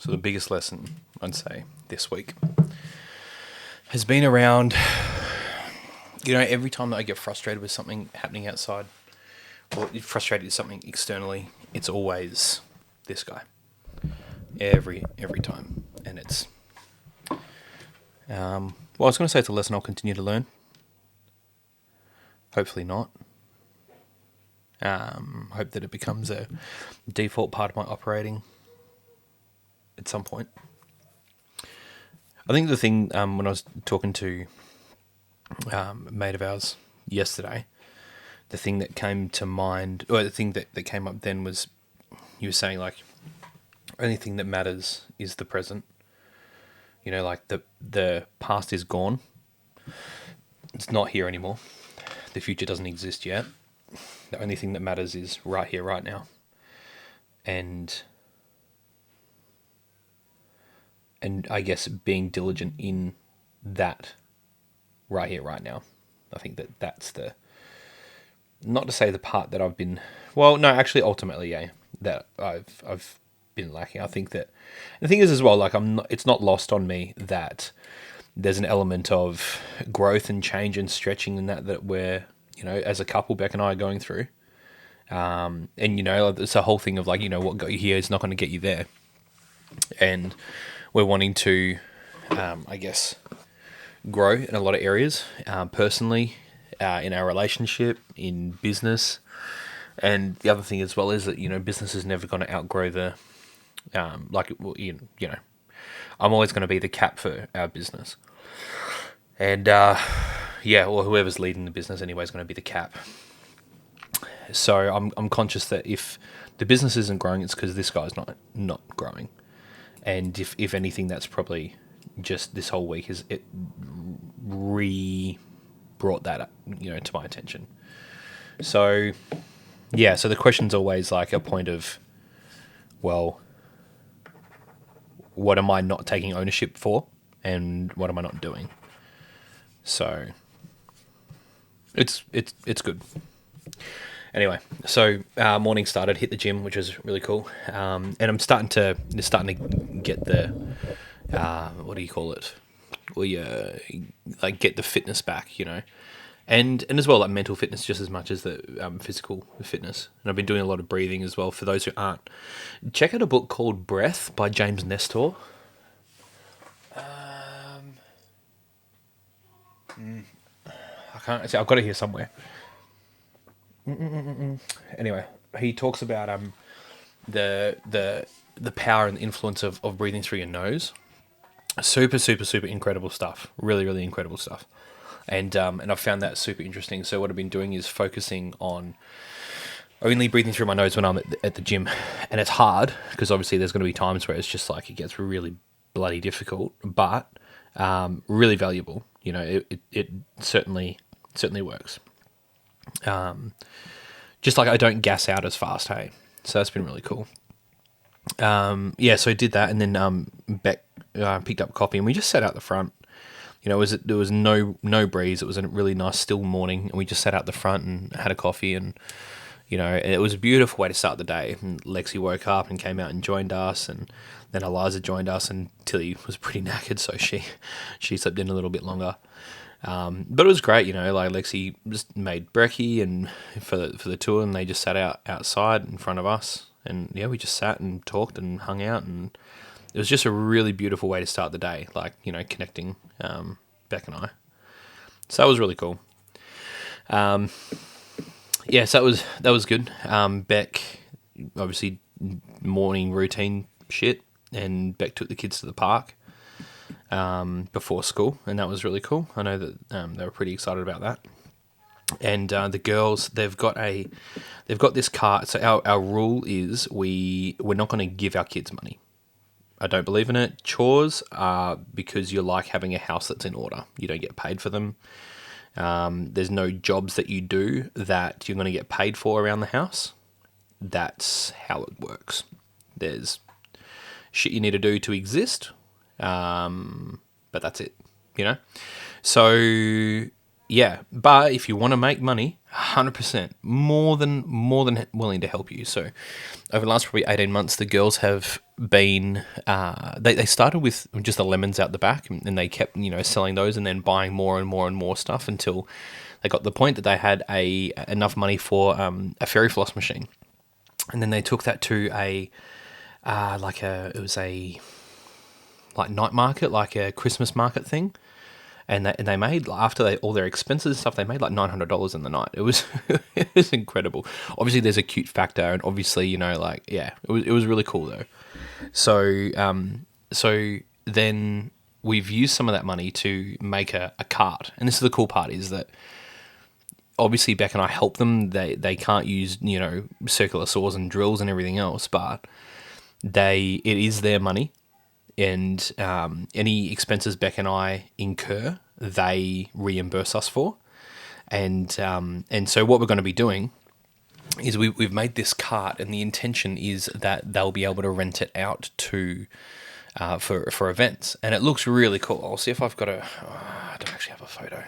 So the biggest lesson, I'd say, this week has been around, every time that I get frustrated with something happening outside or frustrated with something externally, it's always this guy. Every time. And it's... I was going to say it's a lesson I'll continue to learn. Hopefully not. Hope that it becomes a default part of my operating at some point. I think the thing, when I was talking to a mate of ours yesterday, the thing that came to mind, or the thing that came up then was, you were saying, like, only thing that matters is the present. Like the past is gone. It's not here anymore. The future doesn't exist yet. The only thing that matters is right here, right now. And I guess being diligent in that right here, right now. I think that's the, not to say the part that I've been, well, no, actually, ultimately, yeah, that I've been lacking. I think that, the thing is as well, like, it's not lost on me that there's an element of growth and change and stretching and that we're, as a couple, Beck and I are going through. And, it's a whole thing of like, what got you here is not going to get you there. And we're wanting to, I guess, grow in a lot of areas, personally, in our relationship, in business. And the other thing as well is that, business is never going to outgrow the, I'm always going to be the cap for our business. And, whoever's leading the business anyway is going to be the cap. So I'm conscious that if the business isn't growing, it's because this guy's not growing. And if anything, that's probably just this whole week is it brought that up, to my attention. So, yeah, so the question's always like a point of, well, what am I not taking ownership for? And what am I not doing? So, it's good. Anyway, so morning started, hit the gym, which was really cool, and I'm starting to get the what do you call it? Well, like get the fitness back, and as well like mental fitness just as much as the physical fitness. And I've been doing a lot of breathing as well. For those who aren't, check out a book called Breath by James Nestor. I can't see. I've got it here somewhere. Anyway, he talks about the power and the influence of breathing through your nose. Super incredible stuff. Really incredible stuff. And I've found that super interesting. So what I've been doing is focusing on only breathing through my nose when I'm at the gym. And it's hard because obviously there's going to be times where it's just like it gets really bloody difficult, but really valuable. It certainly works. Just like I don't gas out as fast, hey. So that's been really cool. So I did that, and then Beck picked up coffee, and we just sat out the front. There was no breeze. It was a really nice still morning, and we just sat out the front and had a coffee, and it was a beautiful way to start the day. And Lexi woke up and came out and joined us, and then Eliza joined us, and Tilly was pretty knackered, so she slept in a little bit longer. But it was great, like Lexi just made Brekky and for the tour, and they just sat outside in front of us, and we just sat and talked and hung out, and it was just a really beautiful way to start the day, like, connecting, Beck and I. So that was really cool. So that was good. Beck, obviously morning routine shit, and Beck took the kids to the park before school, and that was really cool. I know that they were pretty excited about that. And the girls, they've got this car. So our rule is we're not going to give our kids money. I don't believe in it. Chores are because you like having a house that's in order. You don't get paid for them. There's no jobs that you do that you're going to get paid for around the house. That's how it works. There's shit you need to do to exist. But that's it, So yeah, but if you want to make money, 100% more than willing to help you. So over the last probably 18 months, the girls have been they started with just the lemons out the back, and they kept selling those and then buying more and more and more stuff until they got the point that they had enough money for a fairy floss machine, and then they took that to a it was a like night market, like a Christmas market thing. And they made, after all their expenses and stuff, they made like $900 in the night. It was it was incredible. Obviously, there's a cute factor, and obviously, it was really cool though. So then we've used some of that money to make a cart, and this is the cool part, is that obviously Beck and I help them. They can't use circular saws and drills and everything else, but it is their money. And any expenses Beck and I incur, they reimburse us for. And so what we're going to be doing is we've made this cart, and the intention is that they'll be able to rent it out to for events, and it looks really cool. I'll see if I've got I don't actually have a photo.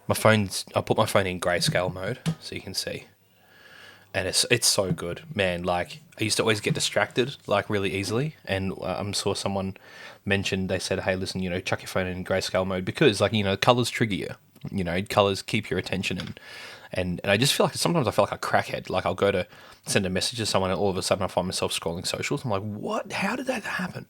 I put my phone in grayscale mode so you can see. And it's so good, man. Like, I used to always get distracted, like, really easily. And saw someone mentioned, they said, hey, listen, chuck your phone in grayscale mode because, like, colours trigger you. Colours keep your attention. And I just feel like, sometimes I feel like a crackhead. Like, I'll go to send a message to someone and all of a sudden I find myself scrolling socials. I'm like, what? How did that happen?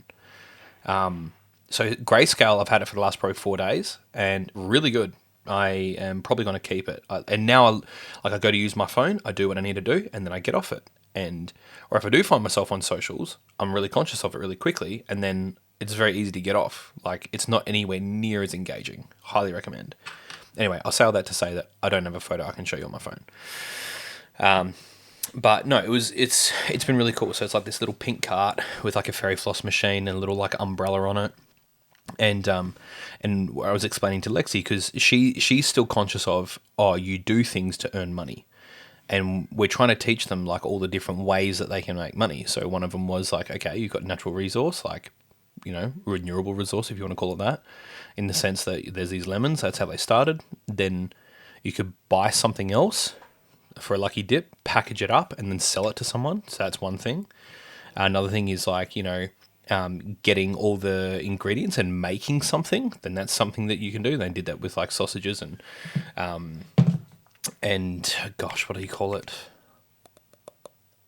So grayscale, I've had it for the last probably 4 days and really good. I am probably going to keep it. And now, I go to use my phone, I do what I need to do, and then I get off it. Or if I do find myself on socials, I'm really conscious of it really quickly, and then it's very easy to get off. Like, it's not anywhere near as engaging. Highly recommend. Anyway, I'll say all that to say that I don't have a photo I can show you on my phone. But no, it's been really cool. So it's like this little pink cart with like a fairy floss machine and a little like umbrella on it. And I was explaining to Lexi, because she's still conscious of, you do things to earn money, and we're trying to teach them like all the different ways that they can make money. So one of them was like, okay, you've got natural resource, like renewable resource, if you want to call it that, in the sense that there's these lemons. That's how they started. Then you could buy something else for a lucky dip, package it up, and then sell it to someone. So that's one thing. Another thing is like getting all the ingredients and making something, then that's something that you can do. They did that with like sausages and gosh, what do you call it?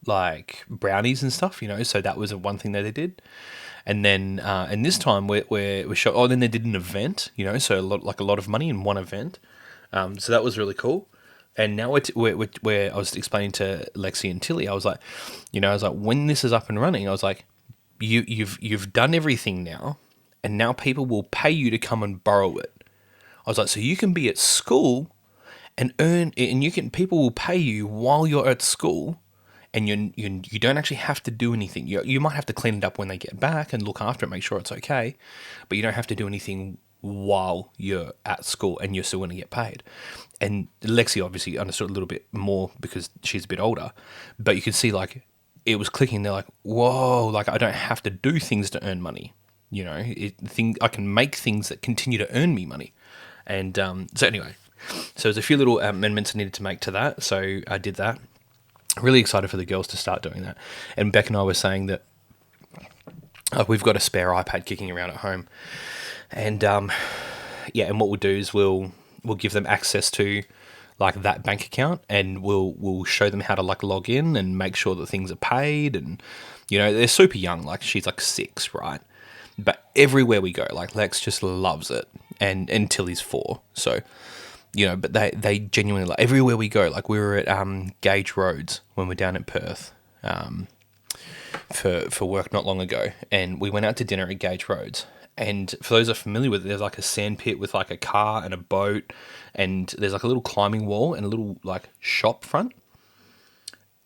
Like brownies and stuff, so that was one thing that they did. And then, and this time we're show. Then they did an event, so a lot of money in one event. So that was really cool. And now where I was explaining to Lexi and Tilly, I was like, when this is up and running, I was like, you've done everything now, and now people will pay you to come and borrow it. I was like, so you can be at school and earn, and people will pay you while you're at school, and you don't actually have to do anything. You might have to clean it up when they get back and look after it, make sure it's okay, but you don't have to do anything while you're at school, and you're still going to get paid. And Lexi obviously understood a little bit more because she's a bit older, but you could see like it was clicking. They're like, whoa, like I don't have to do things to earn money. I can make things that continue to earn me money. And so anyway, so there's a few little amendments I needed to make to that. So I did that. Really excited for the girls to start doing that. And Beck and I were saying that we've got a spare iPad kicking around at home. And and what we'll do is we'll give them access to like that bank account, and we'll show them how to like log in and make sure that things are paid. And they're super young, like she's like 6, right? But everywhere we go, like Lex just loves it, and until he's 4. So but they genuinely like everywhere we go. Like we were at Gage Roads when we're down in Perth for work not long ago, and we went out to dinner at Gage Roads. And for those that are familiar with it, there's like a sand pit with like a car and a boat, and there's like a little climbing wall and a little like shop front.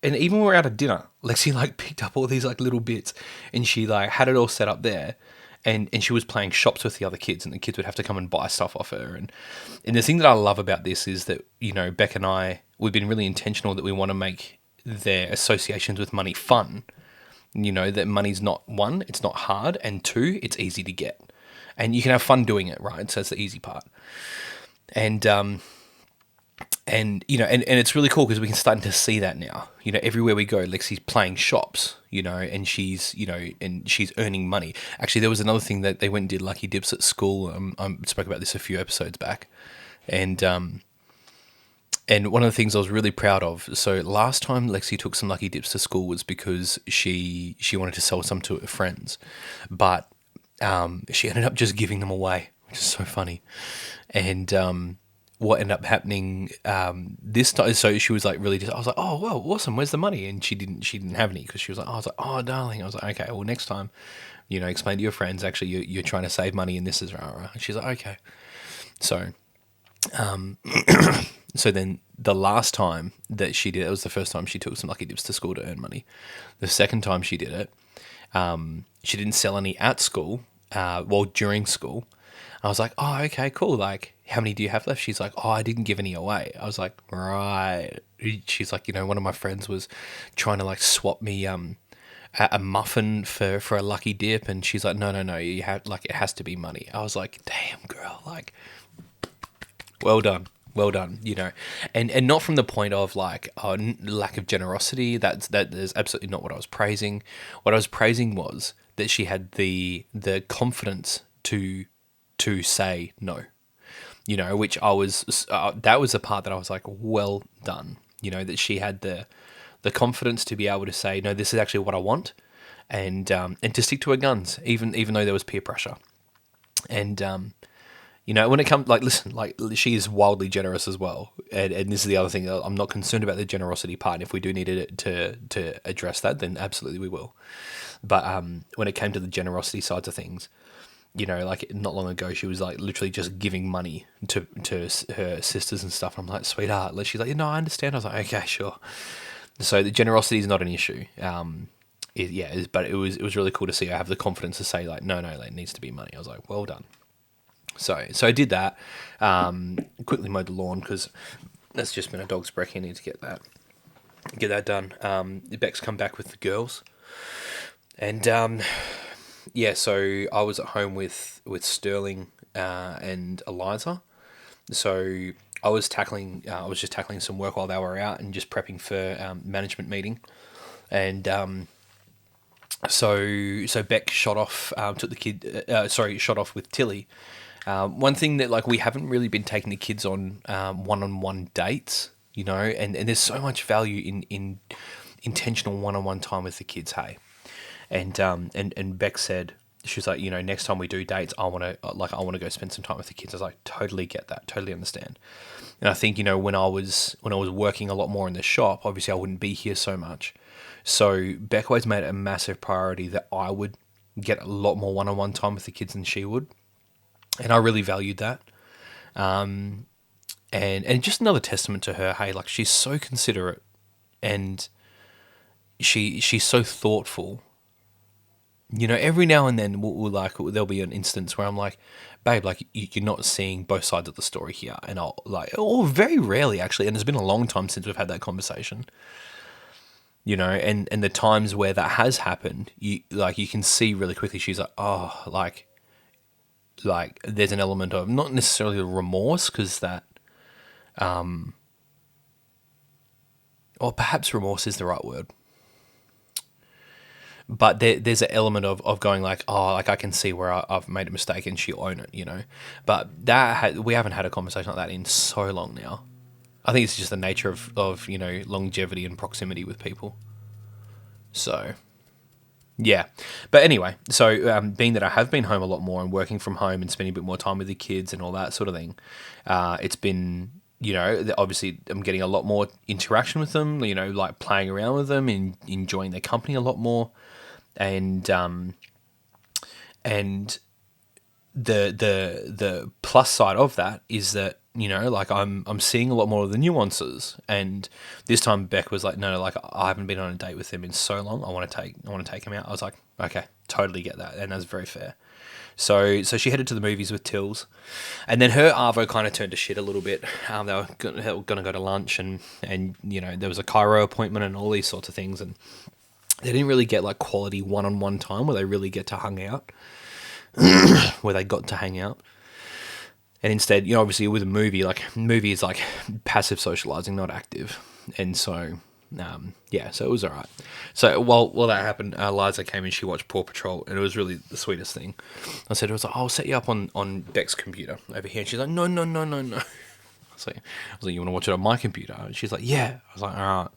And even when we were out at dinner, Lexi like picked up all these like little bits, and she like had it all set up there, and she was playing shops with the other kids, and the kids would have to come and buy stuff off her. And the thing that I love about this is that Beck and I, we've been really intentional that we want to make their associations with money fun. That money's not, 1, it's not hard, and 2, it's easy to get. And you can have fun doing it, right? So that's the easy part. and and it's really cool because we can start to see that now. Everywhere we go, Lexi's playing shops, and she's earning money. Actually, there was another thing that they went and did lucky dips at school. I spoke about this a few episodes back, and one of the things I was really proud of. So last time Lexi took some lucky dips to school was because she wanted to sell some to her friends, but she ended up just giving them away, which is so funny, and what ended up happening this time. So she was like really just. I was like, oh well, awesome. Where's the money? And she didn't have any because she was like, I was like, oh darling. I was like, okay, well next time, explain to your friends. Actually, you're trying to save money, and this is rah. And she's like, okay. So, so then the last time that she did it was the first time she took some lucky dips to school to earn money. The second time she did it, she didn't sell any at school. During school. I was like, oh, okay, cool. Like, how many do you have left? She's like, oh, I didn't give any away. I was like, right. She's like, one of my friends was trying to like swap me a muffin for a lucky dip, and she's like, no, you have like it has to be money. I was like, damn girl, like, well done, and not from the point of like lack of generosity. That is absolutely not what I was praising. What I was praising was that she had the confidence to say no, which I was, that was the part that I was like, well done, that she had the confidence to be able to say, no, this is actually what I want, and to stick to her guns, even though there was peer pressure. And, when it comes, like, listen, like, she is wildly generous as well. And this is the other thing, I'm not concerned about the generosity part. And if we do need it to address that, then absolutely we will. But when it came to the generosity sides of things, like not long ago, she was like literally just giving money to her sisters and stuff. I'm like, sweetheart. She's like, no, I understand. I was like, okay, sure. So the generosity is not an issue. But it was really cool to see her have the confidence to say like, no, it needs to be money. I was like, well done. So I did that. Quickly mowed the lawn because that's just been a dog's Brekky. I need to get that done. Beck's come back with the girls, and so I was at home with Sterling and Eliza. So I was just tackling some work while they were out and just prepping for management meeting, and so Beck shot off shot off with Tilly. One thing that like we haven't really been taking the kids on one-on-one dates, and there's so much value in intentional one-on-one time with the kids, hey. And Beck said, she was like, next time we do dates, I want to go spend some time with the kids. I was like, totally get that, totally understand. And I think, when I was working a lot more in the shop, obviously I wouldn't be here so much. So Beck always made it a massive priority that I would get a lot more one-on-one time with the kids than she would. And I really valued that. And just another testament to her, hey, like she's so considerate and she's so thoughtful. Every now and then there'll be an instance where I'm like, babe, like you're not seeing both sides of the story here. And I'll like, or very rarely actually. And it's been a long time since we've had that conversation, and the times where that has happened, you can see really quickly. She's like, oh, like there's an element of not necessarily remorse because that, or perhaps remorse is the right word. But there's an element of going like, oh, like I can see where I've made a mistake and she'll own it, But we haven't had a conversation like that in so long now. I think it's just the nature of longevity and proximity with people. So, yeah. But anyway, so being that I have been home a lot more and working from home and spending a bit more time with the kids and all that sort of thing, it's been, obviously I'm getting a lot more interaction with them, like playing around with them and enjoying their company a lot more. And the plus side of that is that like I'm seeing a lot more of the nuances. And this time Beck was like, no, like I haven't been on a date with him in so long. I want to take him out. I was like, okay, totally get that, and that's very fair. So she headed to the movies with Tills, and then her arvo kind of turned to shit a little bit. They were going to go to lunch, and there was a chiro appointment and all these sorts of things, and they didn't really get like quality one-on-one time where they really get to hang out, where they got to hang out. And instead, obviously with a movie, like movie is like passive socializing, not active. And so, so it was all right. So while that happened, Eliza came and she watched Paw Patrol, and it was really the sweetest thing. I said, I'll set you up on Beck's computer over here. And she's like, no, no, no, no, no. I was like, you want to watch it on my computer? And she's like, yeah. I was like, all right.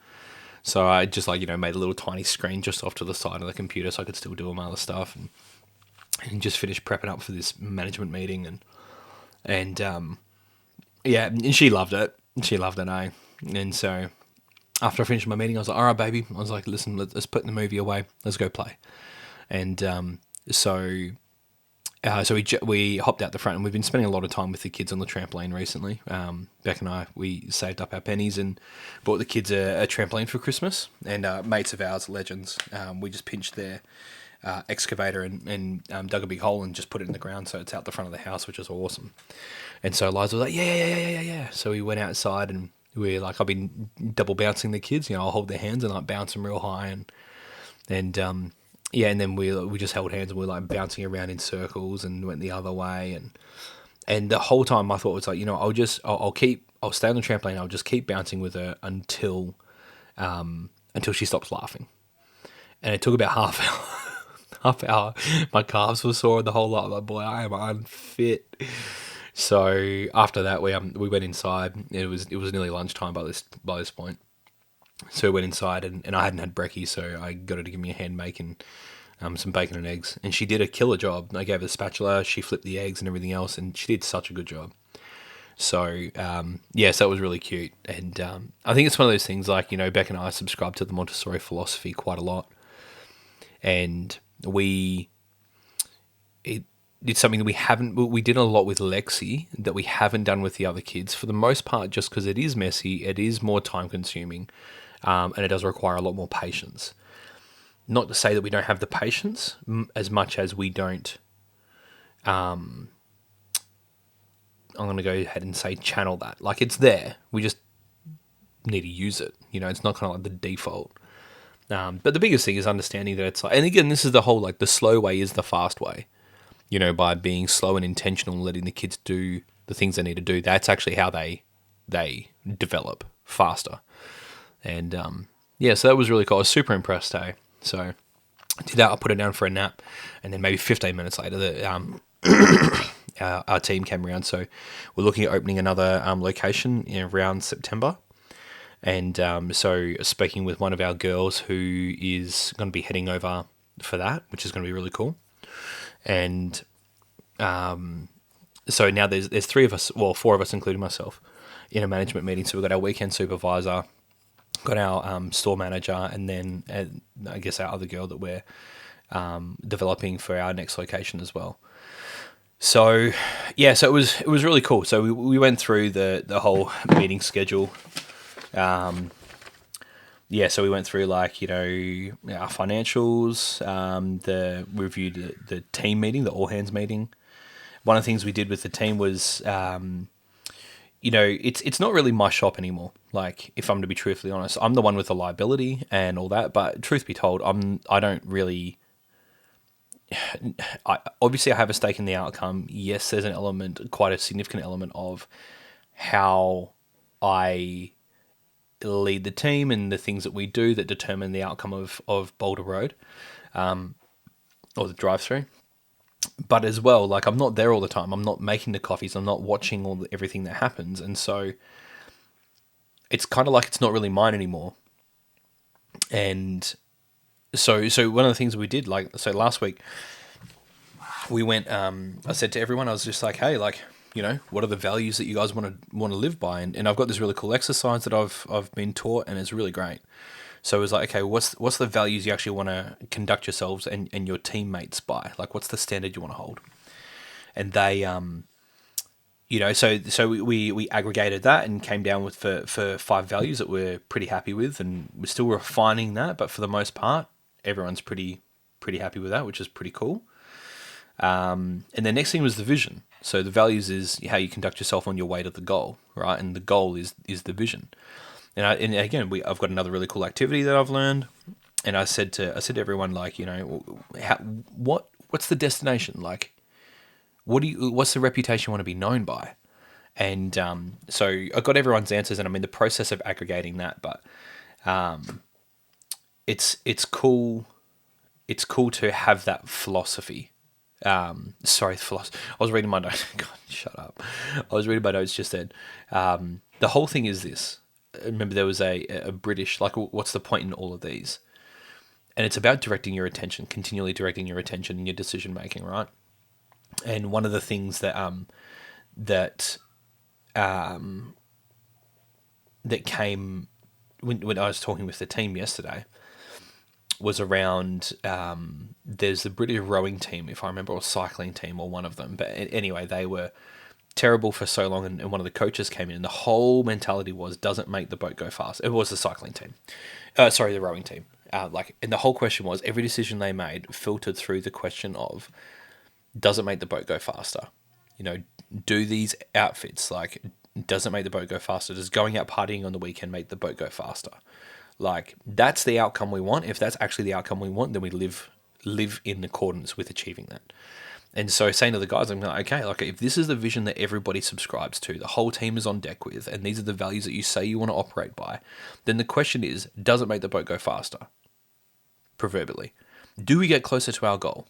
So I just made a little tiny screen just off to the side of the computer so I could still do all my other stuff, and just finished prepping up for this management meeting, and and she loved it. She loved it, eh? And so after I finished my meeting, I was like, all right, baby. I was like, listen, let's put the movie away. Let's go play. And so we hopped out the front, and we've been spending a lot of time with the kids on the trampoline recently. Beck and I, we saved up our pennies and bought the kids a trampoline for Christmas. And mates of ours, legends, we just pinched their excavator and dug a big hole and just put it in the ground so it's out the front of the house, which is awesome. And so Liza was like, yeah. So we went outside, and we're like, I've been double bouncing the kids. I'll hold their hands and like bounce them real high, and then we just held hands, and we were like bouncing around in circles and went the other way, and the whole time my thought was like, I'll stay on the trampoline, I'll just keep bouncing with her until she stops laughing. And it took about half hour. My calves were sore the whole lot. I'm like, boy, I am unfit. So after that, we went inside. It was nearly lunchtime by this point. So we went inside, and I hadn't had brekky, so I got her to give me a hand making some bacon and eggs. And she did a killer job. I gave her the spatula, she flipped the eggs and everything else, and she did such a good job. So, so that was really cute. And I think it's one of those things like, Beck and I subscribe to the Montessori philosophy quite a lot. And it's something that we did a lot with Lexi that we haven't done with the other kids, for the most part, just because it is messy, it is more time consuming, and it does require a lot more patience. Not to say that we don't have the patience as much as we don't, I'm going to go ahead and say channel that. Like, it's there. We just need to use it. It's not kind of like the default. But the biggest thing is understanding that it's like, and again, this is the whole, like, the slow way is the fast way. By being slow and intentional and letting the kids do the things they need to do, that's actually how they develop faster. And so that was really cool. I was super impressed, hey. So I did that. I put it down for a nap, and then maybe 15 minutes later, our team came around. So we're looking at opening another location around September. And so speaking with one of our girls who is going to be heading over for that, which is going to be really cool. And so now there's 3 of us, well, 4 of us, including myself, in a management meeting. So we've got our weekend supervisor, got our store manager, and then I guess our other girl that we're developing for our next location as well. So so it was really cool. So we went through the whole meeting schedule. So we went through our financials, we reviewed the team meeting, the all hands meeting. One of the things we did with the team was, it's not really my shop anymore. Like, if I'm to be truthfully honest, I'm the one with the liability and all that. But truth be told, I don't really. Obviously, I have a stake in the outcome. Yes, there's an element, quite a significant element of how I lead the team and the things that we do that determine the outcome of Boulder Road, or the drive-through. But as well, like, I'm not there all the time. I'm not making the coffees. I'm not watching everything that happens. And so it's kind of like it's not really mine anymore. And so one of the things we did, last week, we went, I said to everyone, I was just like, hey, like, what are the values that you guys want to live by? And I've got this really cool exercise that I've been taught, and it's really great. So it was like, okay, what's the values you actually want to conduct yourselves and your teammates by? Like, what's the standard you want to hold? And they, so we aggregated that and came down with for 5 values that we're pretty happy with, and we're still refining that, but for the most part, everyone's pretty happy with that, which is pretty cool. And the next thing was the vision. So the values is how you conduct yourself on your way to the goal, right? And the goal is the vision. And again, I've got another really cool activity that I've learned. And I said to everyone, like, what's the destination? Like, what's the reputation you want to be known by? And so I got everyone's answers, and I'm in the process of aggregating that. But it's cool. It's cool to have that philosophy. Sorry, philosophy. I was reading my notes. God, shut up. I was reading my notes just then. The whole thing is this. Remember, there was a British, like, what's the point in all of these? And it's about directing your attention, continually directing your attention in your decision making, right? And one of the things that came when I was talking with the team yesterday was around there's the British rowing team, if I remember, or cycling team, or one of them. But anyway, they were terrible for so long, and one of the coaches came in, and the whole mentality was, doesn't make the boat go fast. It was the cycling team. The rowing team. And the whole question was, every decision they made filtered through the question of, does it make the boat go faster? You know, do these outfits, like, does it make the boat go faster? Does going out partying on the weekend make the boat go faster? Like, that's the outcome we want. If that's actually the outcome we want, then we live in accordance with achieving that. And so saying to the guys, I'm like, okay, like, if this is the vision that everybody subscribes to, the whole team is on deck with, and these are the values that you say you want to operate by, then the question is, does it make the boat go faster? Proverbially. Do we get closer to our goal?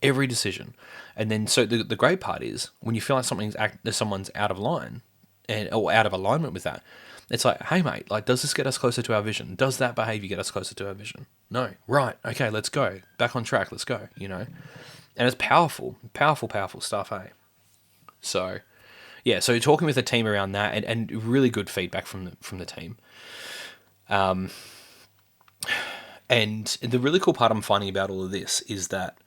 Every decision. And then, so the great part is, when you feel like someone's out of line, or out of alignment with that, it's like, hey mate, like, does this get us closer to our vision? Does that behavior get us closer to our vision? No. Right. Okay, let's go. Back on track. Let's go, you know? And it's powerful stuff, hey? So, yeah, so talking with the team around that, and really good feedback from the team. And the really cool part I'm finding about all of this is that,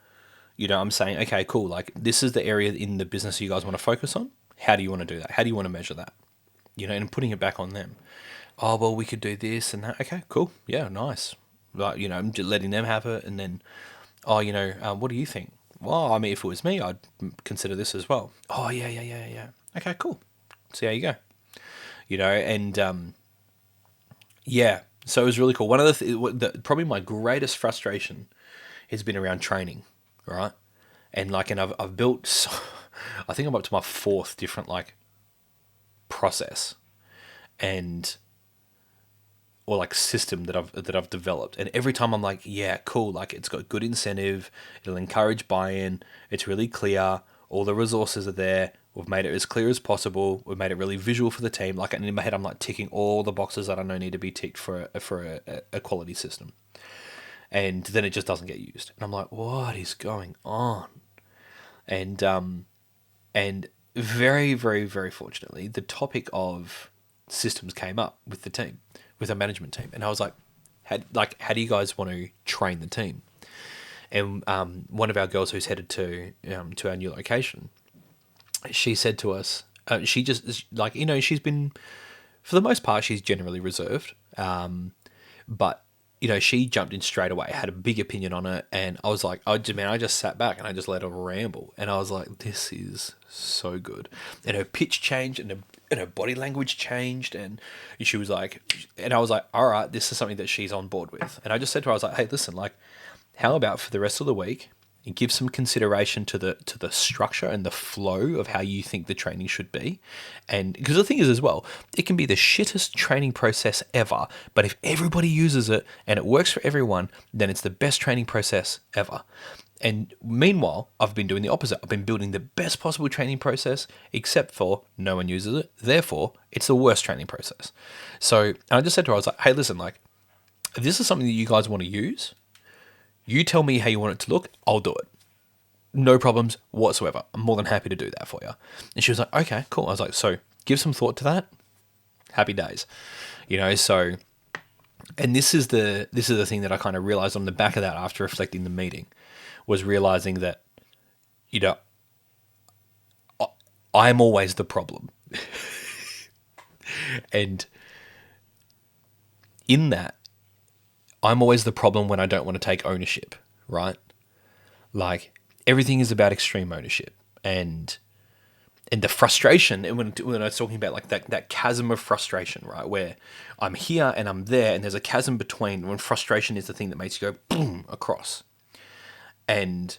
you know, I'm saying, okay, cool, like, this is the area in the business you guys want to focus on. How do you want to do that? How do you want to measure that? You know, and putting it back on them. Oh, well, we could do this and that. Okay, cool. Yeah, nice. Like, you know, I'm just letting them have it. And then, oh, you know, what do you think? Well, I mean, if it was me, I'd consider this as well. Oh, yeah. Okay, cool. See how you go. You know, and yeah, so it was really cool. One of probably my greatest frustration has been around training, right? And like, and I've built, I think I'm up to my fourth different, like, process and or like system that I've developed, and every time I'm like, yeah, cool, like, it's got good incentive, it'll encourage buy-in, it's really clear, all the resources are there, we've made it as clear as possible, we've made it really visual for the team, like, and in my head I'm like ticking all the boxes that I know need to be ticked for a quality system, and then it just doesn't get used, and I'm like, what is going on? And very, very, very fortunately, the topic of systems came up with the team, with our management team, and I was like, how do you guys want to train the team? And one of our girls who's headed to our new location, she said to us, she just, like, you know, she's been, for the most part, she's generally reserved, but, you know, she jumped in straight away, had a big opinion on it, and I was like, I just sat back and I just let her ramble, and I was like, this is so good. And her pitch changed, and her body language changed, and she was like, and I was like, all right, this is something that she's on board with. And I just said to her, I was like, hey, listen, like, how about for the rest of the week, and give some consideration to the structure and the flow of how you think the training should be. And because the thing is as well, it can be the shittest training process ever, but if everybody uses it and it works for everyone, then it's the best training process ever. And meanwhile, I've been doing the opposite. I've been building the best possible training process, except for no one uses it. Therefore, it's the worst training process. So, and I just said to her, I was like, hey, listen, like, if this is something that you guys want to use, you tell me how you want it to look, I'll do it. No problems whatsoever. I'm more than happy to do that for you. And she was like, okay, cool. I was like, so give some thought to that. Happy days. You know, so, and this is the thing that I kind of realized on the back of that after reflecting the meeting, was realizing that, you know, I'm always the problem. And in that, I'm always the problem when I don't want to take ownership, right? Like, everything is about extreme ownership, and the frustration, and when I was talking about, like, that chasm of frustration, right, where I'm here and I'm there, and there's a chasm between, when frustration is the thing that makes you go boom across. And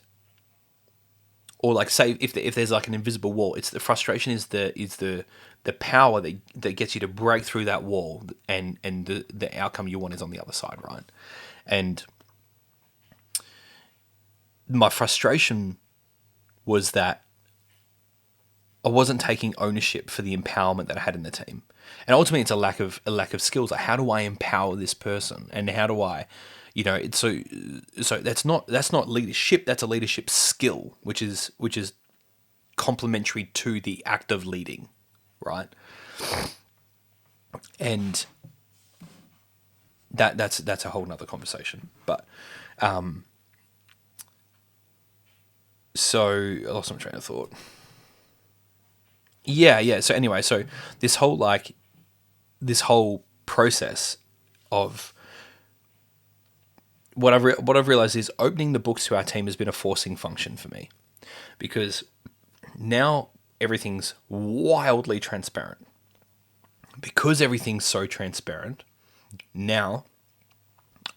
or like say if there's like an invisible wall, it's the frustration is the power that gets you to break through that wall, and the outcome you want is on the other side, right? And my frustration was that I wasn't taking ownership for the empowerment that I had in the team. And ultimately it's a lack of skills. Like, how do I empower this person? And how do I, it's so that's not leadership, that's a leadership skill, which is complementary to the act of leading, right? And that's a whole nother conversation. But so I lost my train of thought. Yeah. So anyway, so this whole process of what I've realized is opening the books to our team has been a forcing function for me, because now everything's wildly transparent. Because everything's so transparent, now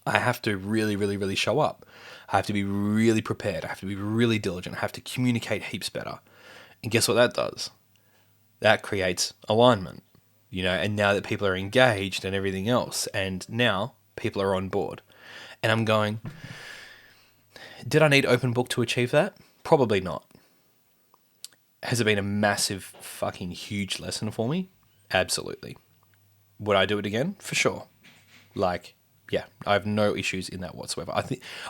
I have to really, really, really show up. I have to be really prepared. I have to be really diligent. I have to communicate heaps better. And guess what that does? That creates alignment, and now that people are engaged and everything else, and now people are on board. And I'm going, did I need open book to achieve that? Probably not. Has it been a massive fucking huge lesson for me? Absolutely. Would I do it again? For sure. Like, yeah, I have no issues in that whatsoever.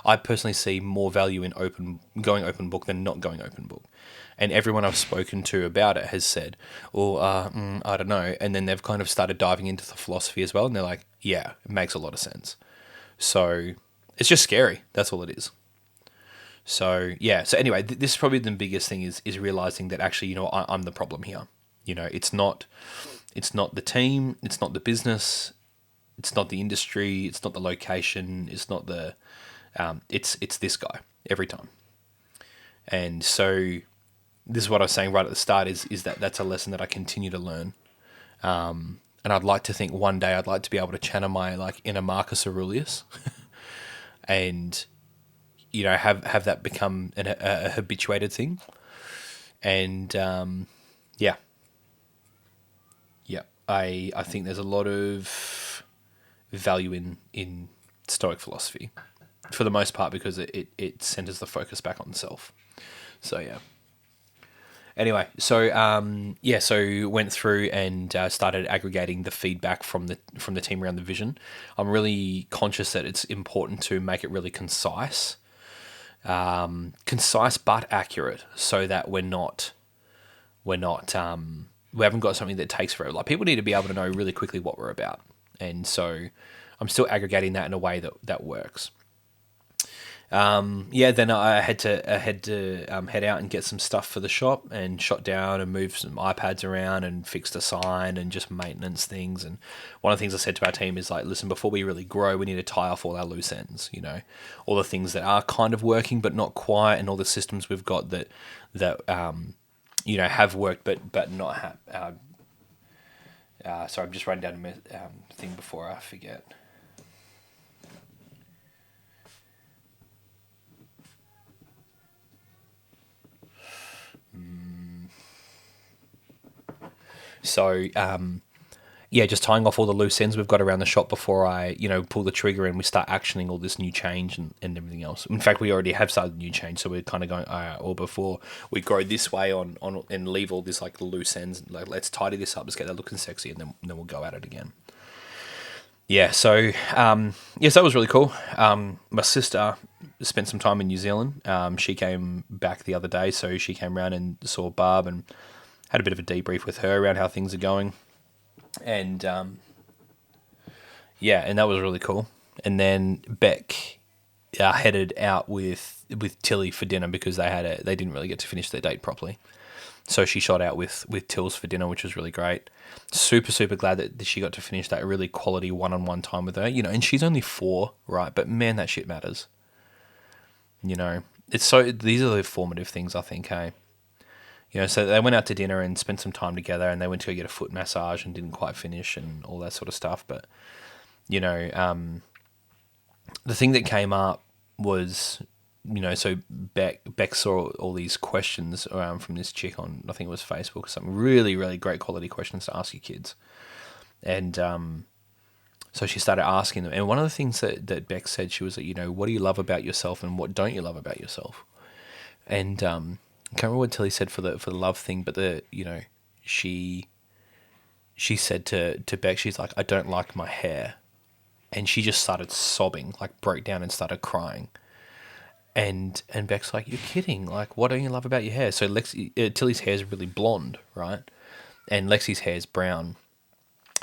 I personally see more value in going open book than not going open book. And everyone I've spoken to about it has said, I don't know. And then they've kind of started diving into the philosophy as well. And they're like, yeah, it makes a lot of sense. So it's just scary. That's all it is. So, yeah. So anyway, this is probably the biggest thing is realizing that actually, I'm the problem here. It's not the team. It's not the business. It's not the industry. It's not the location. It's not the, it's this guy every time. And so this is what I was saying right at the start is that's a lesson that I continue to learn. And I'd like to think one day I'd like to be able to channel my inner Marcus Aurelius and, have that become a habituated thing. And, yeah. I think there's a lot of value in Stoic philosophy for the most part, because it centers the focus back on self. So, yeah. Anyway, so so went through and started aggregating the feedback from the team around the vision. I'm really conscious that it's important to make it really concise but accurate, so that we haven't got something that takes forever. Like, people need to be able to know really quickly what we're about, and so I'm still aggregating that in a way that works. Then I had to head out and get some stuff for the shop, and shot down and moved some iPads around and fixed a sign and just maintenance things. And one of the things I said to our team is like, listen, before we really grow, we need to tie off all our loose ends, all the things that are kind of working but not quite, and all the systems we've got that have worked but not have. Sorry, I'm just writing down a thing before I forget. So, just tying off all the loose ends we've got around the shop before I, pull the trigger and we start actioning all this new change and everything else. In fact, we already have started the new change, so we're kind of going, all right, or before we grow this way on and leave all this loose ends, let's tidy this up, let's get that looking sexy, and then we'll go at it again. Yeah, so, yes, that was really cool. My sister spent some time in New Zealand. She came back the other day, so she came around and saw Barb and had a bit of a debrief with her around how things are going. And, and that was really cool. And then Beck headed out with Tilly for dinner, because they didn't really get to finish their date properly. So she shot out with Tills for dinner, which was really great. Super, super glad that she got to finish that really quality one-on-one time with her. And she's only 4, right? But man, that shit matters. It's so, these are the formative things, I think, hey? So they went out to dinner and spent some time together, and they went to go get a foot massage and didn't quite finish and all that sort of stuff. But, the thing that came up was so Beck saw all these questions from this chick on, I think it was Facebook or something, really, really great quality questions to ask your kids. And so she started asking them. And one of the things that Beck said, she was like, what do you love about yourself and what don't you love about yourself? And I can't remember what Tilly said for the love thing, but she said to Beck, she's like, I don't like my hair. And she just started sobbing, like broke down and started crying. And Beck's like, you're kidding. Like, what don't you love about your hair? So Tilly's hair is really blonde, right? And Lexi's hair is brown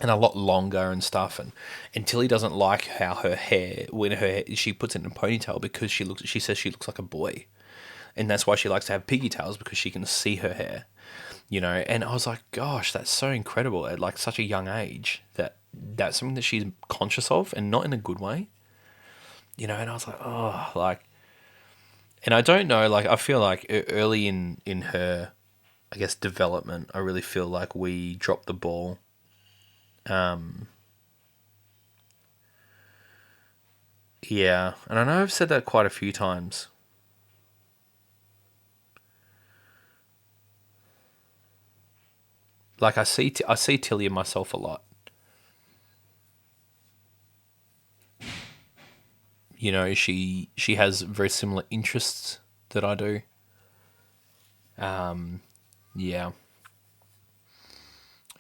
and a lot longer and stuff. And Tilly doesn't like how her hair, she puts it in a ponytail because she says she looks like a boy. And that's why she likes to have piggy tails, because she can see her hair, And I was like, gosh, that's so incredible at like such a young age that's something that she's conscious of, and not in a good way, And I was like, oh, like, and I don't know, like, I feel like early in her, I guess, development, I really feel like we dropped the ball. Yeah, and I know I've said that quite a few times. Like, I see Tilly and myself a lot. She has very similar interests that I do. Yeah.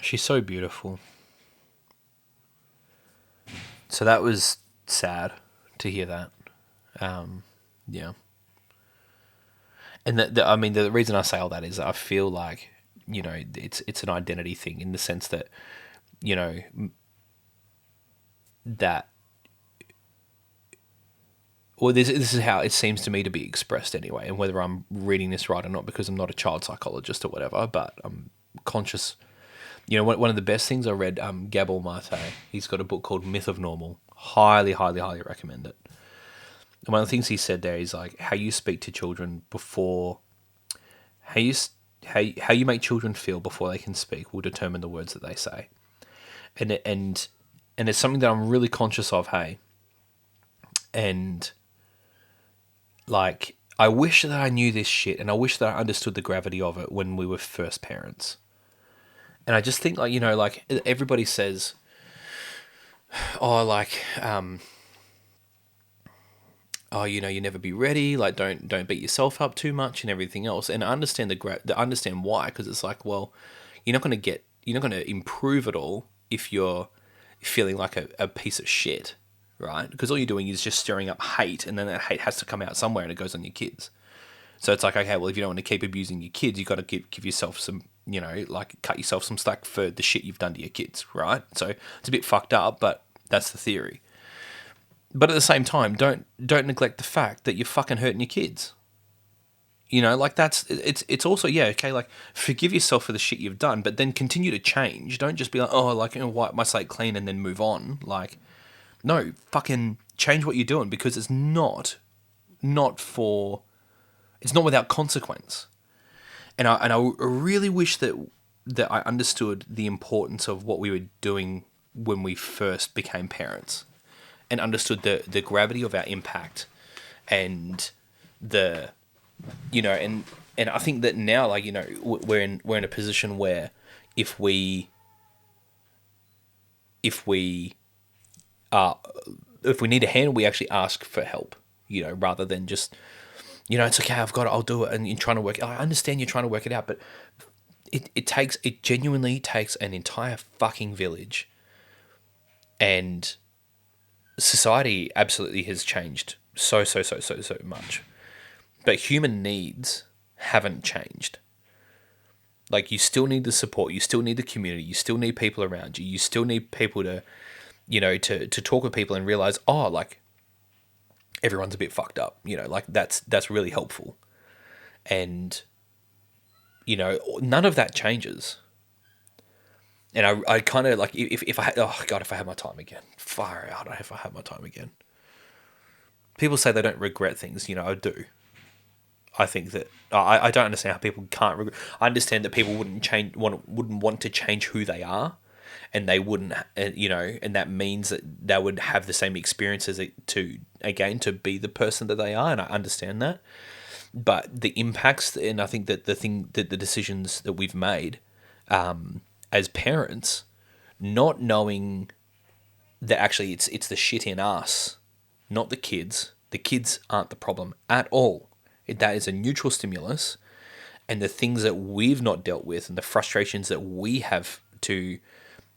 She's so beautiful. So that was sad to hear that. Yeah. And I mean, the reason I say all that is I feel like, it's an identity thing, in the sense that, that, well, this is how it seems to me to be expressed anyway, and whether I'm reading this right or not, because I'm not a child psychologist or whatever, but I'm conscious. One of the best things I read, Gabor Mate, he's got a book called Myth of Normal. Highly, highly, highly recommend it. And one of the things he said there is like how you speak to children before, how you make children feel before they can speak will determine the words that they say. And it's something that I'm really conscious of, hey. And like, I wish that I knew this shit, and I wish that I understood the gravity of it when we were first parents. And I just think, like, like everybody says, oh, like, oh, you never be ready. Like, don't beat yourself up too much and everything else. And I understand understand why, because it's like, well, you're not going to improve at all if you're feeling like a piece of shit, right? Because all you're doing is just stirring up hate, and then that hate has to come out somewhere, and it goes on your kids. So it's like, okay, well, if you don't want to keep abusing your kids, you've got to give yourself some, like, cut yourself some slack for the shit you've done to your kids, right? So it's a bit fucked up, but that's the theory. But at the same time, don't neglect the fact that you're fucking hurting your kids. Like, it's also, yeah, okay, like, forgive yourself for the shit you've done, but then continue to change. Don't just be like, oh, like, wipe my slate clean and then move on. Like, no, fucking change what you're doing, because it's not without consequence. And I really wish that I understood the importance of what we were doing when we first became parents, and understood the gravity of our impact, and the, and I think that now, like, we're in a position where if we need a hand, we actually ask for help, rather than just, it's okay, I'll do it, and you're trying to work. I understand you're trying to work it out, but it genuinely takes an entire fucking village, and society absolutely has changed so much, but human needs haven't changed. Like, you still need the support, you still need the community, you still need people around you, you still need people to, to talk with people and realize, oh, like, everyone's a bit fucked up, like, that's really helpful. And, none of that changes. And I kind of, like, if I, oh God, if I had my time again, far out, if I had my time again. People say they don't regret things, I do. I think that, I don't understand how people can't regret. I understand that people wouldn't want to change who they are, and they wouldn't, and that means that they would have the same experiences to be the person that they are, and I understand that. But the impacts, and I think that the decisions that we've made as parents, not knowing that actually it's the shit in us, not the kids. The kids aren't the problem at all. That is a neutral stimulus, and the things that we've not dealt with and the frustrations that we have to,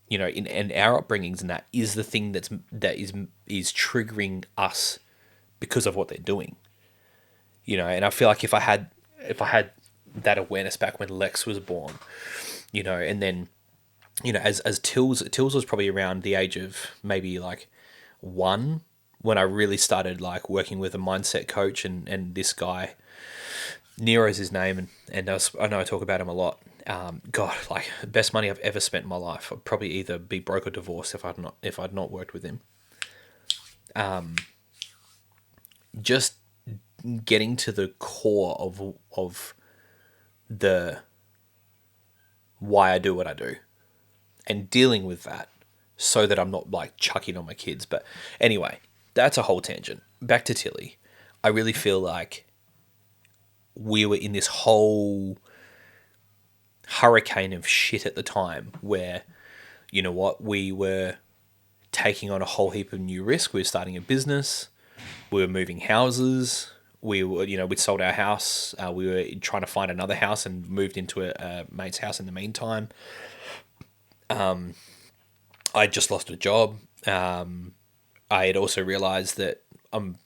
in our upbringings, and that is the thing that is triggering us because of what they're doing. And I feel like if I had that awareness back when Lex was born, and then, as Tills was probably around the age of maybe like 1 when I really started like working with a mindset coach, and this guy, Nero's his name, and I know I talk about him a lot. God, like the best money I've ever spent in my life. I'd probably either be broke or divorced if I'd not worked with him. Just getting to the core of the why I do what I do, and dealing with that so that I'm not like chucking on my kids. But anyway, that's a whole tangent. Back to Tilly. I really feel like we were in this whole hurricane of shit at the time where, we were taking on a whole heap of new risk. We were starting a business. We were moving houses. We were, we'd sold our house. We were trying to find another house and moved into a mate's house in the meantime. I just lost a job. I had also realized that I'm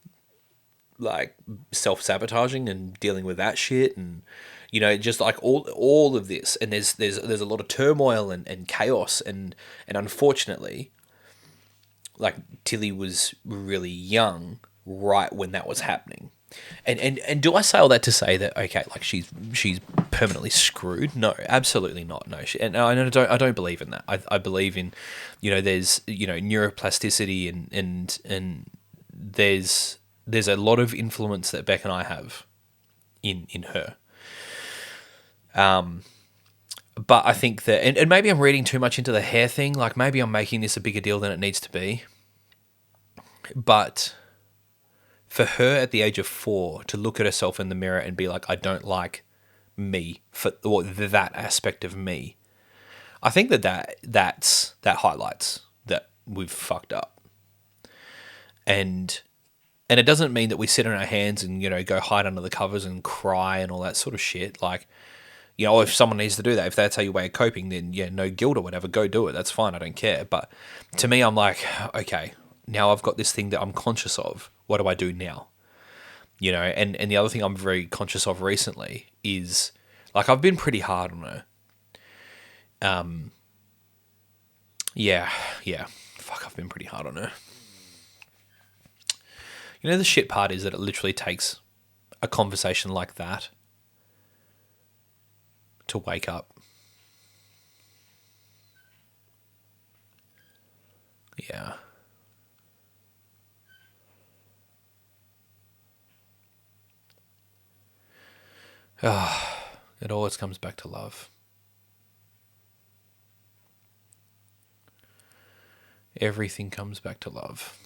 like self-sabotaging and dealing with that shit, and just like all of this, and there's a lot of turmoil and chaos, and unfortunately, like Tilly was really young right when that was happening. And do I say all that to say that, okay, like she's permanently screwed? No, absolutely not. No, and I don't believe in that. I believe in, there's neuroplasticity, and there's a lot of influence that Beck and I have in her. But I think that, and maybe I'm reading too much into the hair thing. Like maybe I'm making this a bigger deal than it needs to be. But for her at the age of 4 to look at herself in the mirror and be like, I don't like me, or that aspect of me, I think that highlights that we've fucked up. And it doesn't mean that we sit on our hands and, go hide under the covers and cry and all that sort of shit. Like, if someone needs to do that, if that's how your way of coping, then yeah, no guilt or whatever, go do it. That's fine. I don't care. But to me, I'm like, okay, now I've got this thing that I'm conscious of. What do I do now? And the other thing I'm very conscious of recently is, like, I've been pretty hard on her. Yeah. Fuck, I've been pretty hard on her. The shit part is that it literally takes a conversation like that to wake up. Yeah. It always comes back to love. Everything comes back to love.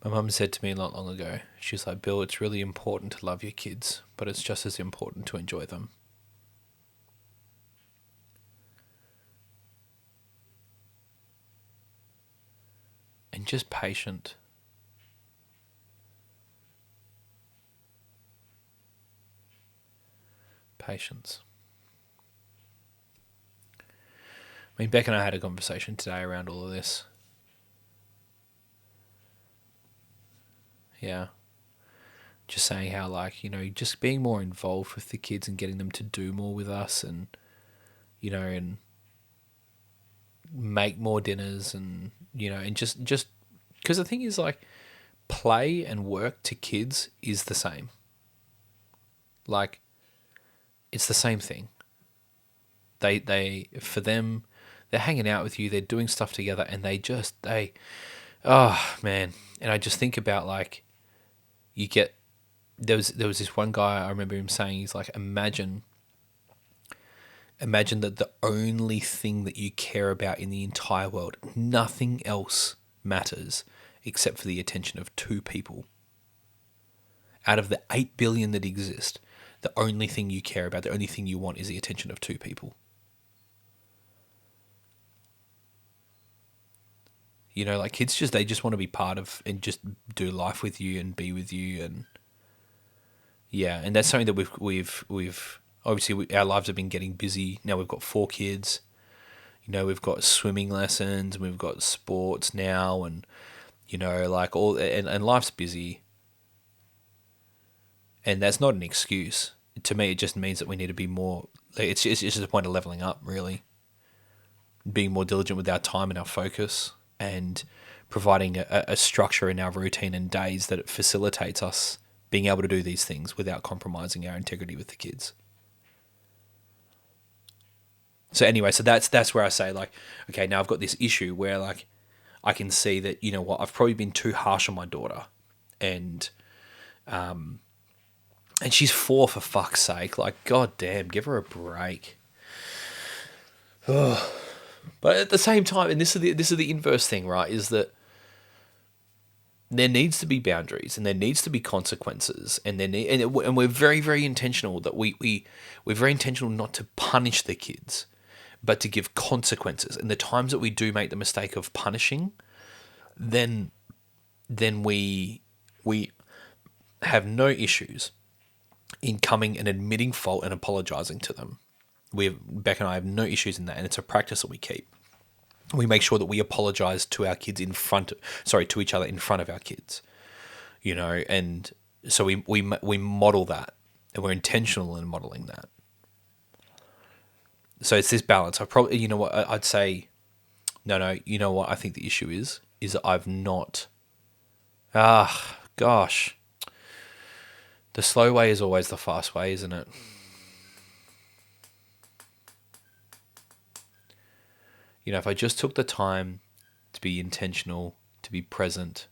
My mum said to me not long ago, she's like, Bill, it's really important to love your kids, but it's just as important to enjoy them. And just patient. Patience. I mean, Beck and I had a conversation today around all of this. Yeah. Just saying how, like, just being more involved with the kids and getting them to do more with us, and, and make more dinners, and, and just, because the thing is, like, play and work to kids is the same. Like, it's the same thing. For them, they're hanging out with you, they're doing stuff together, and oh man. And I just think about like, there was this one guy, I remember him saying, he's like, imagine that the only thing that you care about in the entire world, nothing else matters except for the attention of two people. Out of the 8 billion that exist, the only thing you care about, the only thing you want is the attention of two people. You know, like kids they just want to be part of and just do life with you and be with you. And yeah, and that's something that we've obviously our lives have been getting busy. Now we've got 4 kids. You know, we've got swimming lessons, we've got sports now, and you know, like and life's busy. And that's not an excuse. To me, it just means that we need to be more. It's just a point of leveling up, really. Being more diligent with our time and our focus, and providing a structure in our routine and days that it facilitates us being able to do these things without compromising our integrity with the kids. So anyway, so that's where I say, like, okay, now I've got this issue where, like, I can see that, you know what, I've probably been too harsh on my daughter, and she's 4, for fuck's sake. Like, god damn, give her a break. Ugh. But at the same time, and this is the inverse thing, right? Is that there needs to be boundaries and there needs to be consequences, and and we're very, very intentional that we're very intentional not to punish the kids, but to give consequences. And the times that we do make the mistake of punishing, then we have no issues in coming and admitting fault and apologizing to them. Beck and I have no issues in that, and it's a practice that we keep. We make sure that we apologize to our kids to each other in front of our kids, you know, and so we model that, and we're intentional in modeling that. So it's this balance. You know what, I'd say, no, you know what I think the issue is that I've not, gosh, the slow way is always the fast way, isn't it? You know, if I just took the time to be intentional, to be present,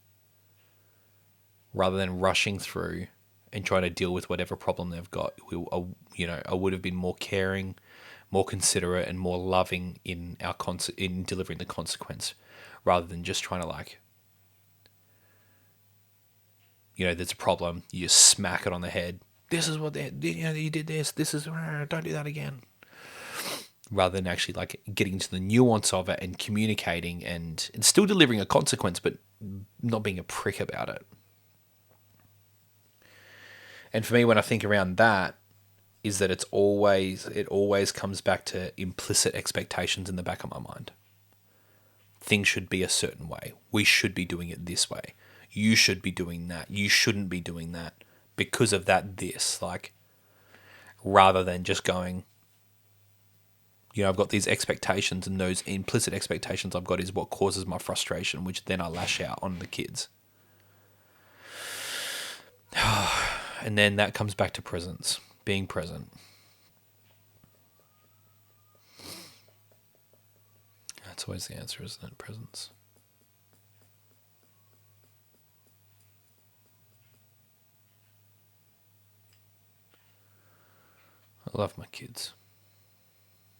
rather than rushing through and trying to deal with whatever problem they've got, I would have been more caring, more considerate, and more loving in in delivering the consequence, rather than just trying to, like, you know, there's a problem, you just smack it on the head. This is what you did this. This is, don't do that again. Rather than actually, like, getting into the nuance of it and communicating and still delivering a consequence, but not being a prick about it. And for me, when I think around that, is that it always comes back to implicit expectations in the back of my mind. Things should be a certain way. We should be doing it this way. You should be doing that. You shouldn't be doing that. Because of that, this, like, rather than just going, you know, I've got these expectations, and those implicit expectations I've got is what causes my frustration, which then I lash out on the kids. And then that comes back to presence, being present. That's always the answer, isn't it? Presence. I love my kids.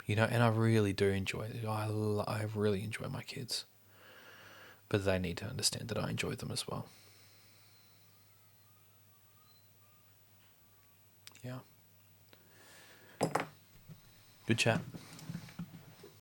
You know, and I really do enjoy it. I really enjoy my kids. But they need to understand that I enjoy them as well. Yeah. Good chat.